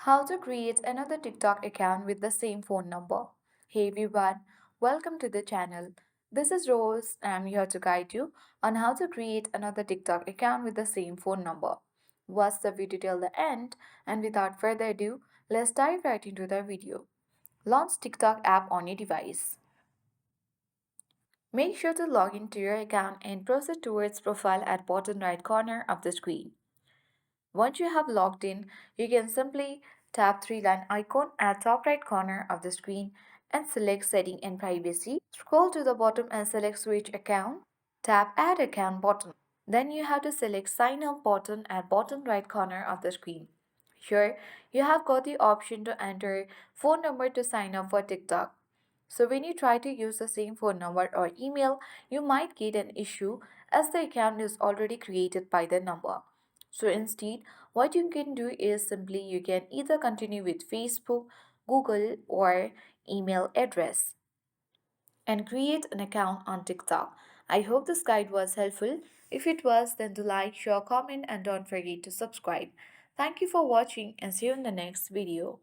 How to create another TikTok account with the same phone number. Hey everyone, welcome to the channel. This is Rose and I'm here to guide you on how to create another TikTok account with the same phone number. Watch the video till the end and without further ado, let's dive right into the video. Launch TikTok app on your device. Make sure to log into your account and proceed towards profile at bottom right corner of the screen. Once you have logged in, you can simply tap three-line icon at top right corner of the screen and select Setting and Privacy. Scroll to the bottom and select Switch Account. Tap Add Account button. Then you have to select Sign Up button at bottom right corner of the screen. Here, you have got the option to enter phone number to sign up for TikTok. So when you try to use the same phone number or email, you might get an issue as the account is already created by the number. So instead, what you can do is simply you can either continue with Facebook, Google, or email address and create an account on TikTok. I hope this guide was helpful. If it was, then do like, share, comment, and don't forget to subscribe. Thank you for watching and see you in the next video.